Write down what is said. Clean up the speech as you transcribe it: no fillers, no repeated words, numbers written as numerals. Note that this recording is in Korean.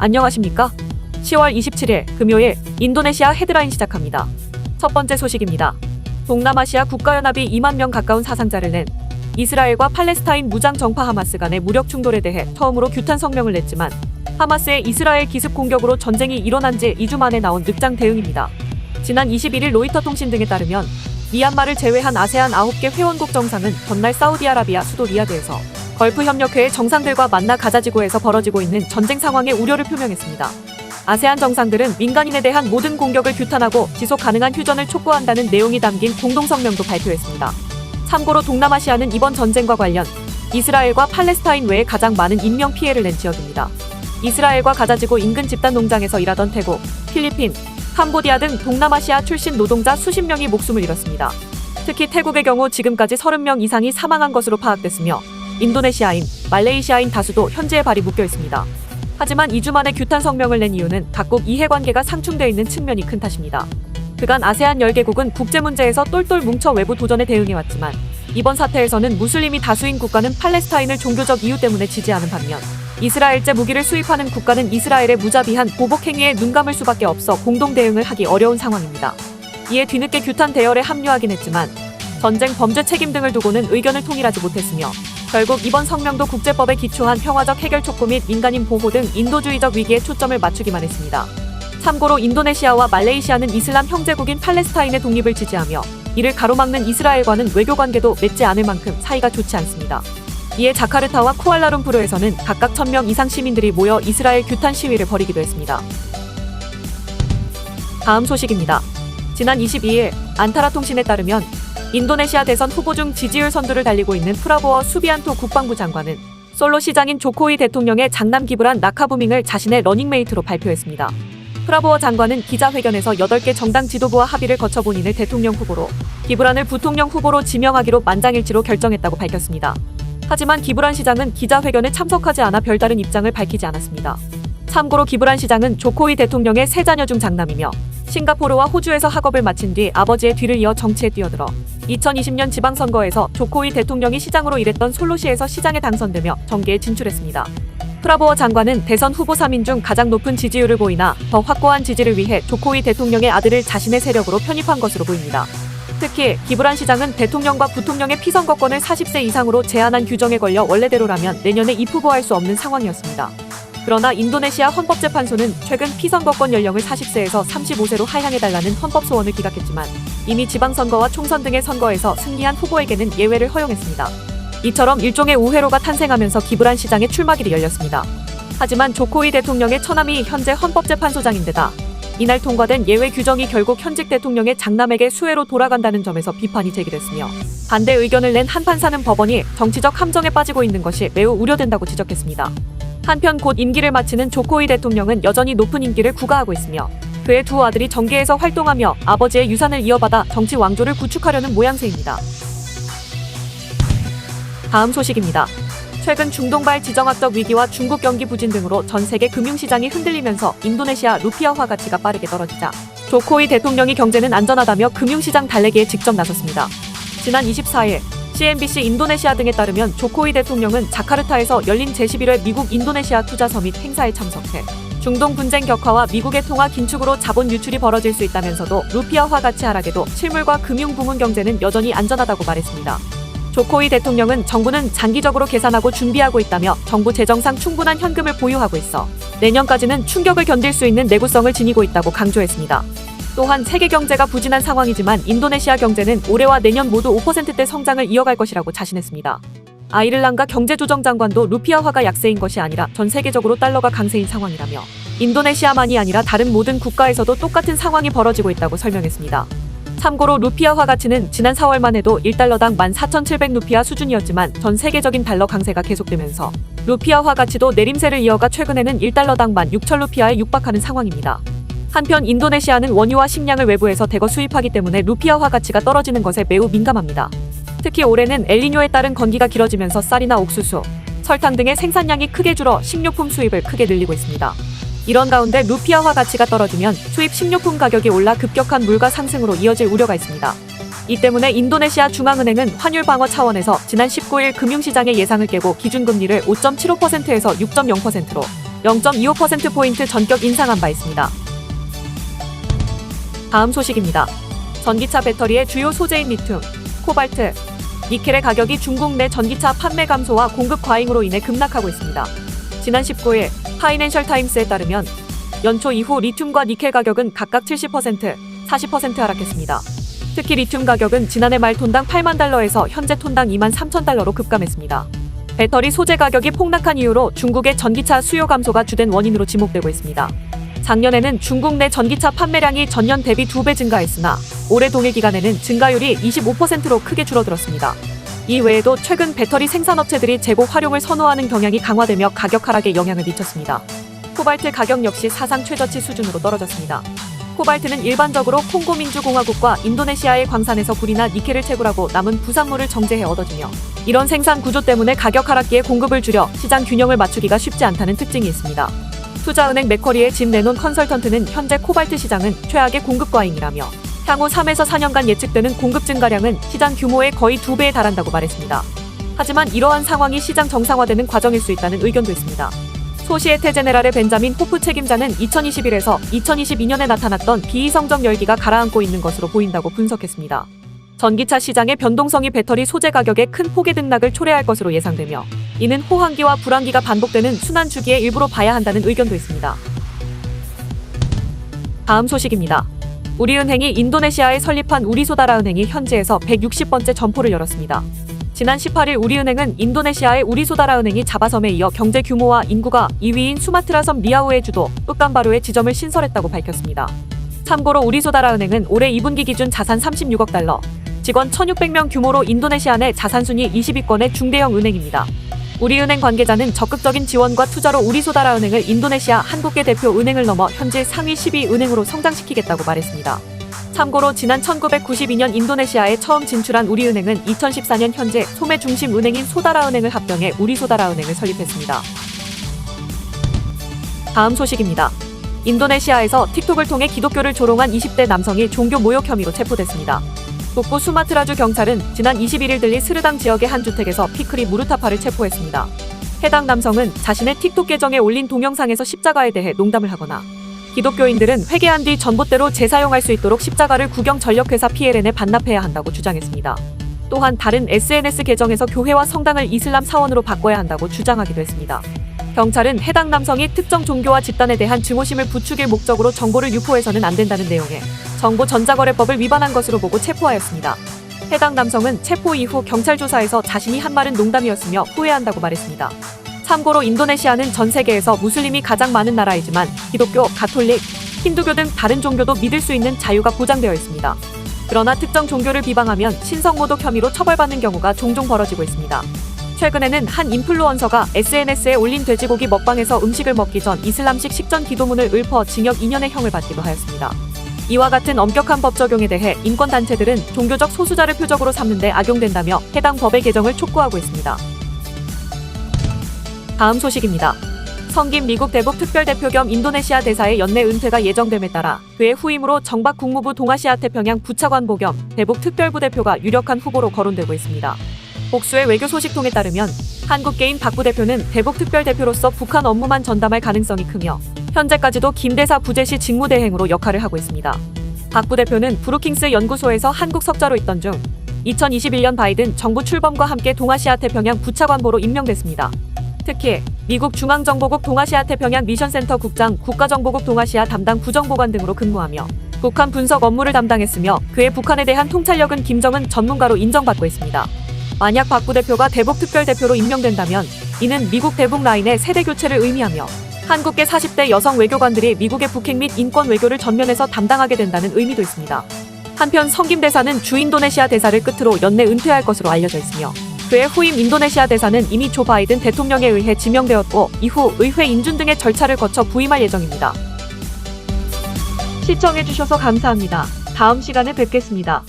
안녕하십니까? 10월 27일 금요일 인도네시아 헤드라인 시작합니다. 첫 번째 소식입니다. 동남아시아 국가연합이 2만 명 가까운 사상자를 낸 이스라엘과 팔레스타인 무장 정파 하마스 간의 무력 충돌에 대해 처음으로 규탄 성명을 냈지만 하마스의 이스라엘 기습 공격으로 전쟁이 일어난 지 2주 만에 나온 늑장 대응입니다. 지난 21일 로이터 통신 등에 따르면 미얀마를 제외한 아세안 9개 회원국 정상은 전날 사우디아라비아 수도 리야드에서 걸프협력회의 정상들과 만나 가자지구에서 벌어지고 있는 전쟁 상황에 우려를 표명했습니다. 아세안 정상들은 민간인에 대한 모든 공격을 규탄하고 지속 가능한 휴전을 촉구한다는 내용이 담긴 공동성명도 발표했습니다. 참고로 동남아시아는 이번 전쟁과 관련 이스라엘과 팔레스타인 외에 가장 많은 인명피해를 낸 지역입니다. 이스라엘과 가자지구 인근 집단 농장에서 일하던 태국, 필리핀, 캄보디아 등 동남아시아 출신 노동자 수십 명이 목숨을 잃었습니다. 특히 태국의 경우 지금까지 30명 이상이 사망한 것으로 파악됐으며 인도네시아인, 말레이시아인 다수도 현재의 발이 묶여 있습니다. 하지만 2주 만에 규탄 성명을 낸 이유는 각국 이해관계가 상충되어 있는 측면이 큰 탓입니다. 그간 아세안 10개국은 국제 문제에서 똘똘 뭉쳐 외부 도전에 대응해왔지만 이번 사태에서는 무슬림이 다수인 국가는 팔레스타인을 종교적 이유 때문에 지지하는 반면 이스라엘제 무기를 수입하는 국가는 이스라엘의 무자비한 보복 행위에 눈감을 수밖에 없어 공동 대응을 하기 어려운 상황입니다. 이에 뒤늦게 규탄 대열에 합류하긴 했지만 전쟁 범죄 책임 등을 두고는 의견을 통일하지 못했으며 결국 이번 성명도 국제법에 기초한 평화적 해결 촉구 및 민간인 보호 등 인도주의적 위기에 초점을 맞추기만 했습니다. 참고로 인도네시아와 말레이시아는 이슬람 형제국인 팔레스타인의 독립을 지지하며 이를 가로막는 이스라엘과는 외교관계도 맺지 않을 만큼 사이가 좋지 않습니다. 이에 자카르타와 쿠알라룸푸르에서는 각각 1000명 이상 시민들이 모여 이스라엘 규탄 시위를 벌이기도 했습니다. 다음 소식입니다. 지난 22일 안타라 통신에 따르면 인도네시아 대선 후보 중 지지율 선두를 달리고 있는 프라보워 수비안토 국방부 장관은 솔로 시장인 조코이 대통령의 장남 기브란 나카부밍을 자신의 러닝메이트로 발표했습니다. 프라보워 장관은 기자회견에서 8개 정당 지도부와 합의를 거쳐 본인을 대통령 후보로, 기브란을 부통령 후보로 지명하기로 만장일치로 결정했다고 밝혔습니다. 하지만 기브란 시장은 기자회견에 참석하지 않아 별다른 입장을 밝히지 않았습니다. 참고로 기브란 시장은 조코이 대통령의 세 자녀 중 장남이며 싱가포르와 호주에서 학업을 마친 뒤 아버지의 뒤를 이어 정치에 뛰어들어 2020년 지방선거에서 조코이 대통령이 시장으로 일했던 솔로시에서 시장에 당선되며 정계에 진출했습니다. 프라보워 장관은 대선 후보 3인 중 가장 높은 지지율을 보이나 더 확고한 지지를 위해 조코이 대통령의 아들을 자신의 세력으로 편입한 것으로 보입니다. 특히 기브란 시장은 대통령과 부통령의 피선거권을 40세 이상으로 제한한 규정에 걸려 원래대로라면 내년에 입후보할 수 없는 상황이었습니다. 그러나 인도네시아 헌법재판소는 최근 피선거권 연령을 40세에서 35세로 하향해달라는 헌법 소원을 기각했지만 이미 지방선거와 총선 등의 선거에서 승리한 후보에게는 예외를 허용했습니다. 이처럼 일종의 우회로가 탄생하면서 기브란 시장의 출마길이 열렸습니다. 하지만 조코이 대통령의 처남이 현재 헌법재판소장인데다 이날 통과된 예외 규정이 결국 현직 대통령의 장남에게 수혜로 돌아간다는 점에서 비판이 제기됐으며 반대 의견을 낸 한 판사는 법원이 정치적 함정에 빠지고 있는 것이 매우 우려된다고 지적했습니다. 한편 곧 임기를 마치는 조코이 대통령은 여전히 높은 인기를 구가하고 있으며 그의 두 아들이 정계에서 활동하며 아버지의 유산을 이어받아 정치 왕조를 구축하려는 모양새입니다. 다음 소식입니다. 최근 중동발 지정학적 위기와 중국 경기 부진 등으로 전 세계 금융시장이 흔들리면서 인도네시아 루피아화 가치가 빠르게 떨어지자 조코이 대통령이 경제는 안전하다며 금융시장 달래기에 직접 나섰습니다. 지난 24일 CNBC 인도네시아 등에 따르면 조코이 대통령은 자카르타에서 열린 제11회 미국 인도네시아 투자 서밋 행사에 참석해 중동 분쟁 격화와 미국의 통화 긴축으로 자본 유출이 벌어질 수 있다면서도 루피아화 가치 하락에도 실물과 금융 부문 경제는 여전히 안전하다고 말했습니다. 조코이 대통령은 정부는 장기적으로 계산하고 준비하고 있다며 정부 재정상 충분한 현금을 보유하고 있어 내년까지는 충격을 견딜 수 있는 내구성을 지니고 있다고 강조했습니다. 또한 세계 경제가 부진한 상황이지만 인도네시아 경제는 올해와 내년 모두 5%대 성장을 이어갈 것이라고 자신했습니다. 아이를란가 경제조정장관도 루피아화가 약세인 것이 아니라 전 세계적으로 달러가 강세인 상황이라며 인도네시아만이 아니라 다른 모든 국가에서도 똑같은 상황이 벌어지고 있다고 설명했습니다. 참고로 루피아화 가치는 지난 4월만 해도 1달러당 14,700루피아 수준이었지만 전 세계적인 달러 강세가 계속되면서 루피아화 가치도 내림세를 이어가 최근에는 1달러당 16,000루피아에 육박하는 상황입니다. 한편 인도네시아는 원유와 식량을 외부에서 대거 수입하기 때문에 루피아화 가치가 떨어지는 것에 매우 민감합니다. 특히 올해는 엘니뇨에 따른 건기가 길어지면서 쌀이나 옥수수, 설탕 등의 생산량이 크게 줄어 식료품 수입을 크게 늘리고 있습니다. 이런 가운데 루피아화 가치가 떨어지면 수입 식료품 가격이 올라 급격한 물가 상승으로 이어질 우려가 있습니다. 이 때문에 인도네시아 중앙은행은 환율 방어 차원에서 지난 19일 금융시장의 예상을 깨고 기준금리를 5.75%에서 6.0%로 0.25%포인트 전격 인상한 바 있습니다. 다음 소식입니다. 전기차 배터리의 주요 소재인 리튬, 코발트, 니켈의 가격이 중국 내 전기차 판매 감소와 공급 과잉으로 인해 급락하고 있습니다. 지난 19일 파이낸셜 타임스에 따르면 연초 이후 리튬과 니켈 가격은 각각 70%, 40% 하락했습니다. 특히 리튬 가격은 지난해 말 톤당 8만 달러에서 현재 톤당 2만 3천 달러로 급감했습니다. 배터리 소재 가격이 폭락한 이유로 중국의 전기차 수요 감소가 주된 원인으로 지목되고 있습니다. 작년에는 중국 내 전기차 판매량이 전년 대비 2배 증가했으나 올해 동일 기간에는 증가율이 25%로 크게 줄어들었습니다. 이 외에도 최근 배터리 생산업체들이 재고 활용을 선호하는 경향이 강화되며 가격 하락에 영향을 미쳤습니다. 코발트 가격 역시 사상 최저치 수준으로 떨어졌습니다. 코발트는 일반적으로 콩고 민주공화국과 인도네시아의 광산에서 불이나 니켈을 채굴하고 남은 부산물을 정제해 얻어지며 이런 생산 구조 때문에 가격 하락기에 공급을 줄여 시장 균형을 맞추기가 쉽지 않다는 특징이 있습니다. 투자은행 맥쿼리의 짐 레논 컨설턴트는 현재 코발트 시장은 최악의 공급 과잉이라며 향후 3에서 4년간 예측되는 공급 증가량은 시장 규모의 거의 2배에 달한다고 말했습니다. 하지만 이러한 상황이 시장 정상화되는 과정일 수 있다는 의견도 있습니다. 소시에테 제네랄의 벤자민 호프 책임자는 2021에서 2022년에 나타났던 비이성적 열기가 가라앉고 있는 것으로 보인다고 분석했습니다. 전기차 시장의 변동성이 배터리 소재 가격의 큰 폭의 등락을 초래할 것으로 예상되며 이는 호황기와 불황기가 반복되는 순환 주기의 일부로 봐야 한다는 의견도 있습니다. 다음 소식입니다. 우리은행이 인도네시아에 설립한 우리소다라은행이 현지에서 160번째 점포를 열었습니다. 지난 18일 우리은행은 인도네시아의 우리소다라은행이 자바섬에 이어 경제 규모와 인구가 2위인 수마트라섬 리아우의 주도 흑감바루에 지점을 신설했다고 밝혔습니다. 참고로 우리소다라은행은 올해 2분기 기준 자산 36억 달러, 직원 1,600명 규모로 인도네시아 내 자산 순위 20위권의 중대형 은행입니다. 우리은행 관계자는 적극적인 지원과 투자로 우리소다라은행을 인도네시아 한국계 대표 은행을 넘어 현재 상위 10위 은행으로 성장시키겠다고 말했습니다. 참고로 지난 1992년 인도네시아에 처음 진출한 우리은행은 2014년 현재 소매 중심 은행인 소다라은행을 합병해 우리소다라은행을 설립했습니다. 다음 소식입니다. 인도네시아에서 틱톡을 통해 기독교를 조롱한 20대 남성이 종교 모욕 혐의로 체포됐습니다. 북부 수마트라주 경찰은 지난 21일 들리 스르당 지역의 한 주택에서 피크리 무르타파를 체포했습니다. 해당 남성은 자신의 틱톡 계정에 올린 동영상에서 십자가에 대해 농담을 하거나 기독교인들은 회개한 뒤 전봇대로 재사용할 수 있도록 십자가를 국영 전력회사 PLN에 반납해야 한다고 주장했습니다. 또한 다른 SNS 계정에서 교회와 성당을 이슬람 사원으로 바꿔야 한다고 주장하기도 했습니다. 경찰은 해당 남성이 특정 종교와 집단에 대한 증오심을 부추길 목적으로 정보를 유포해서는 안 된다는 내용의 정보전자거래법을 위반한 것으로 보고 체포하였습니다. 해당 남성은 체포 이후 경찰 조사에서 자신이 한 말은 농담이었으며 후회한다고 말했습니다. 참고로 인도네시아는 전 세계에서 무슬림이 가장 많은 나라이지만 기독교, 가톨릭, 힌두교 등 다른 종교도 믿을 수 있는 자유가 보장되어 있습니다. 그러나 특정 종교를 비방하면 신성모독 혐의로 처벌받는 경우가 종종 벌어지고 있습니다. 최근에는 한 인플루언서가 SNS에 올린 돼지고기 먹방에서 음식을 먹기 전 이슬람식 식전 기도문을 읊어 징역 2년의 형을 받기도 하였습니다. 이와 같은 엄격한 법 적용에 대해 인권단체들은 종교적 소수자를 표적으로 삼는 데 악용된다며 해당 법의 개정을 촉구하고 있습니다. 다음 소식입니다. 성김 미국 대북 특별대표 겸 인도네시아 대사의 연내 은퇴가 예정됨에 따라 그의 후임으로 정박 국무부 동아시아 태평양 부차관보 겸 대북 특별부대표가 유력한 후보로 거론되고 있습니다. 복수의 외교 소식통에 따르면 한국계인 박 부대표는 대북 특별대표로서 북한 업무만 전담할 가능성이 크며 현재까지도 김 대사 부재시 직무대행으로 역할을 하고 있습니다. 박 부대표는 브루킹스 연구소에서 한국 석좌로 있던 중 2021년 바이든 정부 출범과 함께 동아시아 태평양 부차관보로 임명됐습니다. 특히 미국 중앙정보국 동아시아 태평양 미션센터 국장, 국가정보국 동아시아 담당 부정보관 등으로 근무하며 북한 분석 업무를 담당했으며 그의 북한에 대한 통찰력은 김정은 전문가로 인정받고 있습니다. 만약 박 부대표가 대북특별대표로 임명된다면 이는 미국 대북 라인의 세대 교체를 의미하며 한국계 40대 여성 외교관들이 미국의 북핵 및 인권 외교를 전면에서 담당하게 된다는 의미도 있습니다. 한편 성김 대사는 주 인도네시아 대사를 끝으로 연내 은퇴할 것으로 알려져 있으며 그의 후임 인도네시아 대사는 이미 조 바이든 대통령에 의해 지명되었고 이후 의회 인준 등의 절차를 거쳐 부임할 예정입니다. 시청해주셔서 감사합니다. 다음 시간에 뵙겠습니다.